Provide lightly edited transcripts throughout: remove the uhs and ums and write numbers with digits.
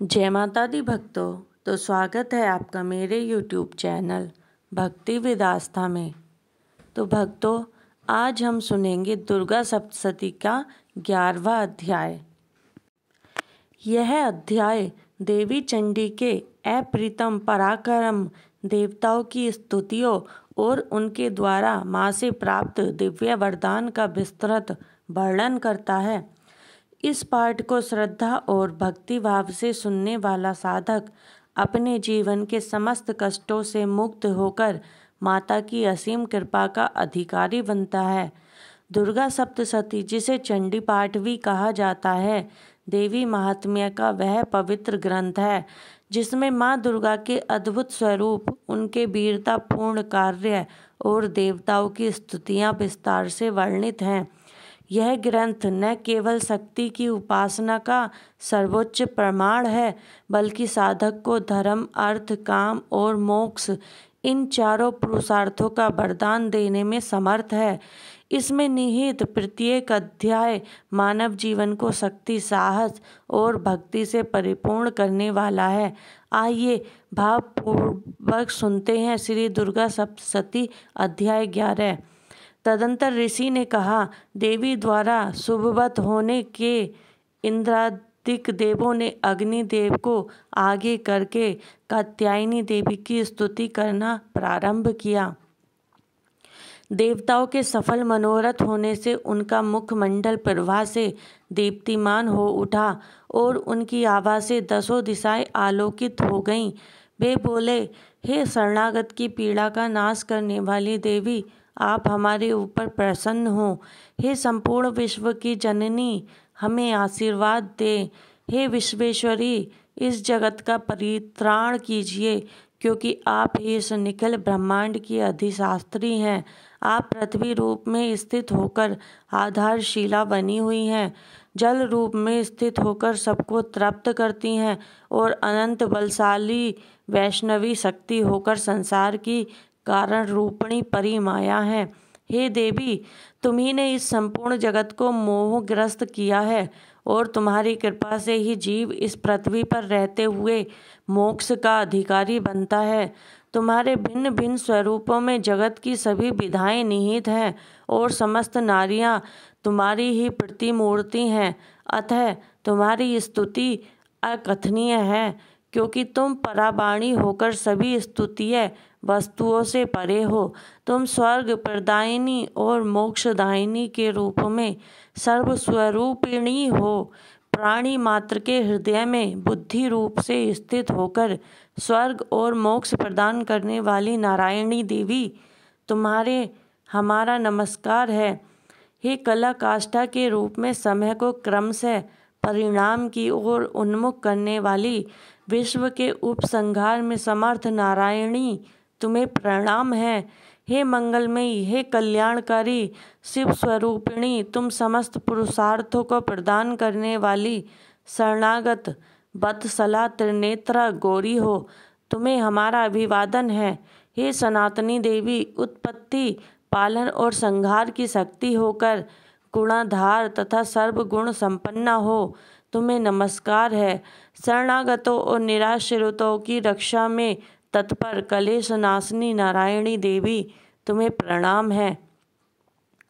जय माता दी भक्तों। तो स्वागत है आपका मेरे YouTube चैनल भक्ति विद आस्था में। तो भक्तों, आज हम सुनेंगे दुर्गा सप्तशती का 11वां अध्याय। यह अध्याय देवी चंडी के अप्रीतम पराक्रम, देवताओं की स्तुतियों और उनके द्वारा माँ से प्राप्त दिव्य वरदान का विस्तृत वर्णन करता है। इस पाठ को श्रद्धा और भक्ति भाव से सुनने वाला साधक अपने जीवन के समस्त कष्टों से मुक्त होकर माता की असीम कृपा का अधिकारी बनता है। दुर्गा सप्तशती, जिसे चंडी पाठ भी कहा जाता है, देवी महात्म्य का वह पवित्र ग्रंथ है जिसमें माँ दुर्गा के अद्भुत स्वरूप, उनके वीरतापूर्ण कार्य और देवताओं की स्तुतियाँ विस्तार से वर्णित हैं। यह ग्रंथ न केवल शक्ति की उपासना का सर्वोच्च प्रमाण है, बल्कि साधक को धर्म, अर्थ, काम और मोक्ष, इन चारों पुरुषार्थों का वरदान देने में समर्थ है। इसमें निहित प्रत्येक अध्याय मानव जीवन को शक्ति, साहस और भक्ति से परिपूर्ण करने वाला है। आइए भावपूर्वक सुनते हैं श्री दुर्गा सप्तशती अध्याय 11। तदंतर ऋषि ने कहा, देवी द्वारा शुभवत होने के इंद्रादिक देवों ने अग्निदेव को आगे करके कात्यायनी देवी की स्तुति करना प्रारंभ किया। देवताओं के सफल मनोरथ होने से उनका मुखमंडल प्रभा से दीप्तिमान हो उठा और उनकी आभा से दसों दिशाएं आलोकित हो गईं। वे बोले, हे शरणागत की पीड़ा का नाश करने वाली देवी, आप हमारे ऊपर प्रसन्न हो। हे संपूर्ण विश्व की जननी, हमें आशीर्वाद दे। हे विश्वेश्वरी, इस जगत का परित्राण कीजिए, क्योंकि आप ही इस निखिल ब्रह्मांड की अधिशास्त्री हैं। आप पृथ्वी रूप में स्थित होकर आधारशिला बनी हुई हैं, जल रूप में स्थित होकर सबको तृप्त करती हैं और अनंत बलशाली वैष्णवी शक्ति होकर संसार की कारण रूपणी परिमाया है। हे देवी, तुम्ही ने इस संपूर्ण जगत को मोहग्रस्त किया है और तुम्हारी कृपा से ही जीव इस पृथ्वी पर रहते हुए मोक्ष का अधिकारी बनता है। तुम्हारे भिन्न भिन्न स्वरूपों में जगत की सभी विधाएं निहित हैं और समस्त नारियां तुम्हारी ही प्रतिमूर्ति हैं। अतः तुम्हारी स्तुति अकथनीय है, क्योंकि तुम पराबाणी होकर सभी स्तुतीय वस्तुओं से परे हो। तुम स्वर्ग प्रदायिनी और मोक्षदायिनी के रूप में सर्वस्वरूपिणी हो। प्राणी मात्र के हृदय में बुद्धि रूप से स्थित होकर स्वर्ग और मोक्ष प्रदान करने वाली नारायणी देवी, तुम्हारे हमारा नमस्कार है। हे कला काष्ठा के रूप में समय को क्रमशः परिणाम की ओर उन्मुख करने वाली, विश्व के उपसंहार में समर्थ नारायणी, तुम्हें प्रणाम है। हे मंगलमयी, हे कल्याणकारी शिव स्वरूपिणी, तुम समस्त पुरुषार्थों को प्रदान करने वाली शरणागत वत्सला त्रिनेत्रा गौरी हो। तुम्हें हमारा अभिवादन है। हे सनातनी देवी, उत्पत्ति, पालन और संहार की शक्ति होकर गुणाधार तथा सर्वगुण संपन्ना हो, तुम्हें नमस्कार है। शरणागतों और निराश्रितों की रक्षा में तत्पर कलेश नाशनी नारायणी देवी, तुम्हें प्रणाम है।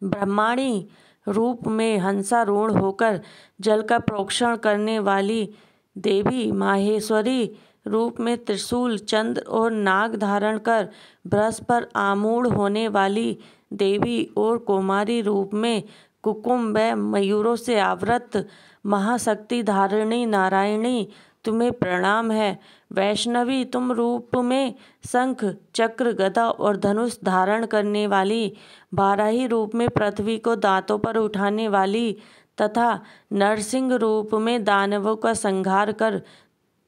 ब्रह्माणी रूप में हंसारूढ़ होकर जल का प्रोक्षण करने वाली देवी, माहेश्वरी रूप में त्रिशूल, चंद्र और नाग धारण कर ब्रज पर आमूढ़ होने वाली देवी और कुमारी रूप में कुकुम व मयूरों से आवृत महाशक्ति धारिणी नारायणी, तुम्हें प्रणाम है। वैष्णवी, तुम रूप में शंख, चक्र, गदा और धनुष धारण करने वाली, बाराही रूप में पृथ्वी को दांतों पर उठाने वाली तथा नरसिंह रूप में दानवों का संहार कर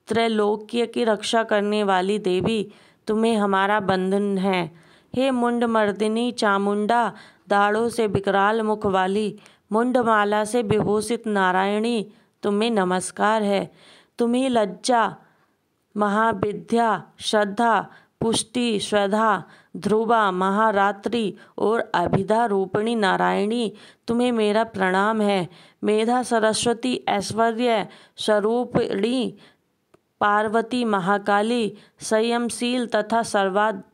त्रैलोक्य की रक्षा करने वाली देवी, तुम्हें हमारा बंधन है। हे मुंडमर्दिनी चामुंडा, दाढ़ों से विकराल मुख वाली, मुंडमाला से विभूषित नारायणी, तुम्हें नमस्कार है। तुम्ही लज्जा, महाविद्या, श्रद्धा, पुष्टि, श्रद्धा, ध्रुवा, महारात्रि और अभिधा रूपिणी नारायणी, तुम्हें मेरा प्रणाम है। मेधा, सरस्वती, ऐश्वर्य स्वरूपिणी पार्वती महाकाली, संयमशील तथा सर्वाधिष्ठात्री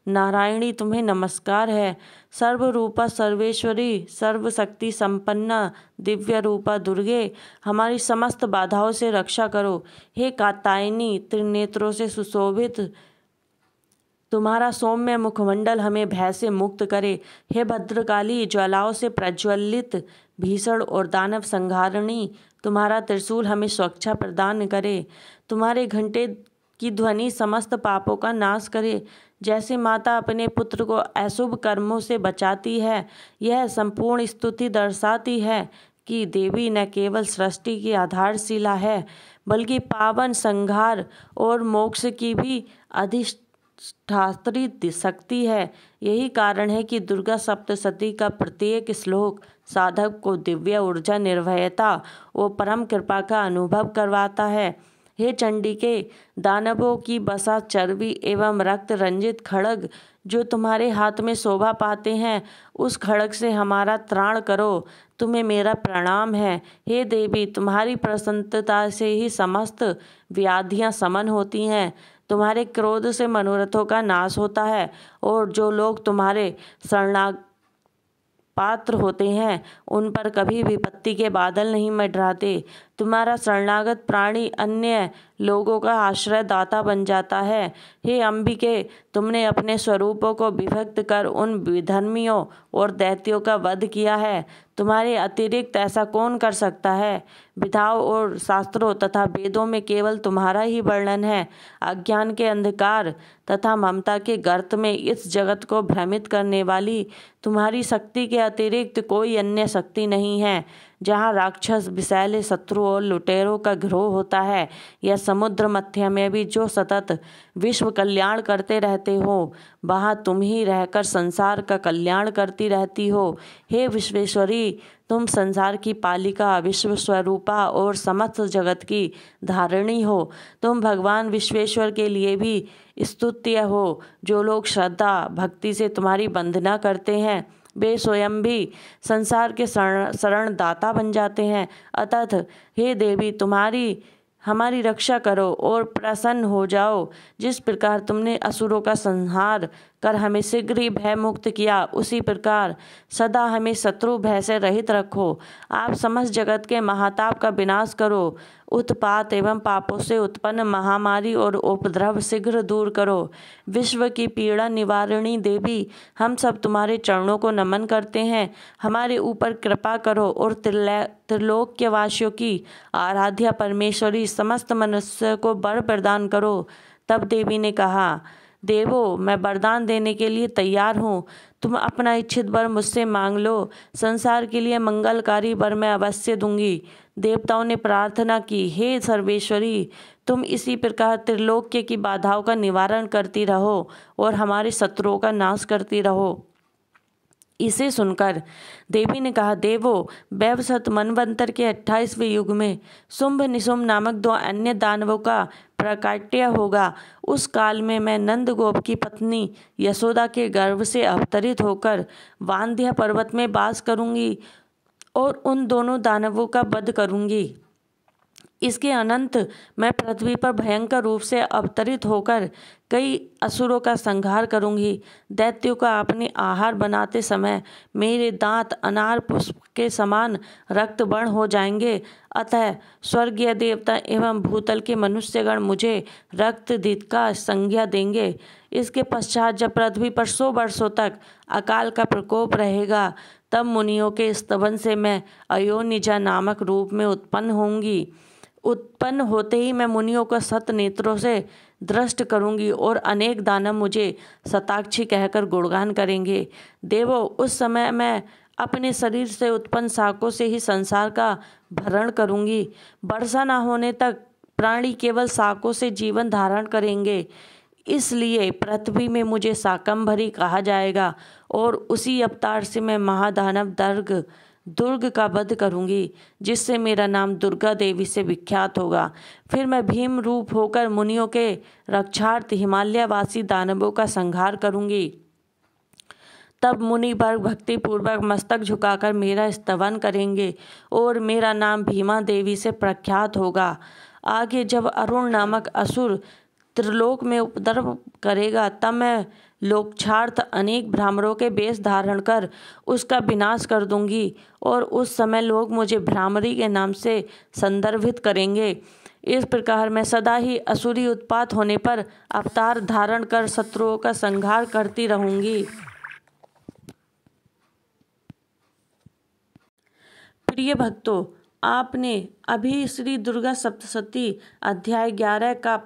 नारायणी तुम्हें नमस्कार है। सर्वरूपा सर्वेश्वरी, सर्वशक्ति संपन्ना दिव्य रूपा दुर्गे, हमारी समस्त बाधाओं से रक्षा करो। हे कात्यायनी, त्रिनेत्रों से सुशोभित तुम्हारा सौम्य मुखमंडल हमें भय से मुक्त करे। हे भद्रकाली, ज्वालाओं से प्रज्वलित भीषण और दानव संहारिणी तुम्हारा त्रिशूल हमें सुरक्षा प्रदान करे। तुम्हारे घंटे की ध्वनि समस्त पापों का नाश करे। जैसे माता अपने पुत्र को अशुभ कर्मों से बचाती है, यह संपूर्ण स्तुति दर्शाती है कि देवी न केवल सृष्टि की आधारशिला है, बल्कि पावन, संहार और मोक्ष की भी अधिष्ठात्री शक्ति है। यही कारण है कि दुर्गा सप्तशती का प्रत्येक श्लोक साधक को दिव्य ऊर्जा, निर्भयता और परम कृपा का अनुभव करवाता है। हे चंडिके, दानवों की बसा चर्बी एवं रक्त रंजित खड्ग जो तुम्हारे हाथ में शोभा पाते हैं, उस खड्ग से हमारा त्राण करो। तुम्हें मेरा प्रणाम है। हे देवी, तुम्हारी प्रसन्नता से ही समस्त व्याधियां शमन होती हैं। तुम्हारे क्रोध से मनोरथों का नाश होता है और जो लोग तुम्हारे पात्र होते हैं उन पर कभी विपत्ति के बादल नहीं मंडराते। तुम्हारा शरणागत प्राणी अन्य लोगों का आश्रयदाता बन जाता है। हे अंबिके, तुमने अपने स्वरूपों को विभक्त कर उन विधर्मियों और दैत्यों का वध किया है। तुम्हारे अतिरिक्त ऐसा कौन कर सकता है? विधाओं और शास्त्रों तथा वेदों में केवल तुम्हारा ही वर्णन है। अज्ञान के अंधकार तथा ममता के गर्त में इस जगत को भ्रमित करने वाली तुम्हारी शक्ति के अतिरिक्त कोई अन्य शक्ति नहीं है। जहाँ राक्षस, विषैले शत्रु और लुटेरों का गिरोह होता है, या समुद्र मध्य में भी जो सतत विश्व कल्याण करते रहते हो, वहाँ तुम ही रहकर संसार का कल्याण करती रहती हो। हे विश्वेश्वरी, तुम संसार की पालिका, विश्व स्वरूपा और समस्त जगत की धारिणी हो। तुम भगवान विश्वेश्वर के लिए भी स्तुत्य हो। जो लोग श्रद्धा भक्ति से तुम्हारी वंदना करते हैं, वे स्वयं भी संसार के शरणदाता बन जाते हैं। अतः हे देवी, तुम्हारी हमारी रक्षा करो और प्रसन्न हो जाओ। जिस प्रकार तुमने असुरों का संहार कर हमें शीघ्र ही भय मुक्त किया, उसी प्रकार सदा हमें शत्रु भय से रहित रखो। आप समस्त जगत के महाताप का विनाश करो। उत्पात एवं पापों से उत्पन्न महामारी और उपद्रव शीघ्र दूर करो। विश्व की पीड़ा निवारिणी देवी, हम सब तुम्हारे चरणों को नमन करते हैं। हमारे ऊपर कृपा करो और त्रिलोक्यवासियों की आराध्या परमेश्वरी समस्त मनुष्य को वर प्रदान करो। तब देवी ने कहा, देवो, मैं वरदान देने के लिए तैयार हूँ। तुम अपना इच्छित वर मुझसे मांग लो। संसार के लिए मंगलकारी वर मैं अवश्य दूंगी। देवताओं ने प्रार्थना की, हे सर्वेश्वरी, तुम इसी प्रकार त्रिलोक्य की बाधाओं का निवारण करती रहो और हमारे शत्रुओं का नाश करती रहो। इसे सुनकर देवी ने कहा, देवो, वैवस्वत मनवंतर के 28वें युग में शुंभ निशुंभ नामक 2 अन्य दानवों का प्राकट्य होगा। उस काल में मैं नंदगोप की पत्नी यशोदा के गर्भ से अवतरित होकर वांध्य पर्वत में वास करूंगी और उन दोनों दानवों का वध करूंगी। इसके अनंत मैं पृथ्वी पर भयंकर रूप से अवतरित होकर कई असुरों का संहार करूंगी। दैत्यों का अपने आहार बनाते समय मेरे दांत अनार पुष्प के समान रक्तवर्ण हो जाएंगे। अतः स्वर्गीय देवता एवं भूतल के मनुष्यगण मुझे रक्तदीत का संज्ञा देंगे। इसके पश्चात जब पृथ्वी पर 100 वर्षों तक अकाल का प्रकोप रहेगा, तब मुनियों के स्तवन से मैं अयोनिजा नामक रूप में उत्पन्न होंगी। उत्पन्न होते ही मैं मुनियों को 7 नेत्रों से दृष्ट करूंगी और अनेक दानव मुझे शताक्षी कहकर गुणगान करेंगे। देवो, उस समय मैं अपने शरीर से उत्पन्न शाखों से ही संसार का भरण करूंगी। वर्षा न होने तक प्राणी केवल शाखों से जीवन धारण करेंगे। इसलिए पृथ्वी में मुझे शाकंभरी कहा जाएगा और उसी अवतार से मैं महादानव दुर्ग का वध करूंगी, जिससे मेरा नाम दुर्गा देवी से विख्यात होगा। फिर मैं भीम रूप होकर मुनियों के रक्षार्थ हिमालयवासी दानवों का संहार करूंगी। तब मुनि वर्ग भक्तिपूर्वक मस्तक झुकाकर मेरा स्तवन करेंगे और मेरा नाम भीमा देवी से प्रख्यात होगा। आगे जब अरुण नामक असुर त्रिलोक में उपद्रव करेगा, तब मैं लोकक्षार्थ अनेक भ्रामरों के वेश धारण कर उसका विनाश कर दूंगी, और उस समय लोग मुझे भ्रामरी के नाम से संदर्भित करेंगे। इस प्रकार मैं सदा ही असुरी उत्पात होने पर अवतार धारण कर शत्रुओं का संहार करती रहूंगी। प्रिय भक्तों, आपने अभी श्री दुर्गा सप्तशती अध्याय 11 का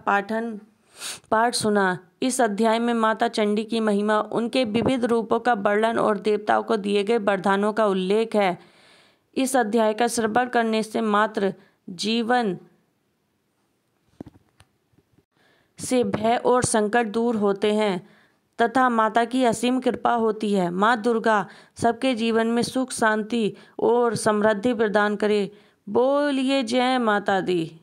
पाठ सुना। इस अध्याय में माता चंडी की महिमा, उनके विविध रूपों का वर्णन और देवताओं को दिए गए वरदानों का उल्लेख है। इस अध्याय का श्रवण करने से मात्र जीवन से भय और संकट दूर होते हैं तथा माता की असीम कृपा होती है। माँ दुर्गा सबके जीवन में सुख, शांति और समृद्धि प्रदान करे। बोलिए जय माता दी।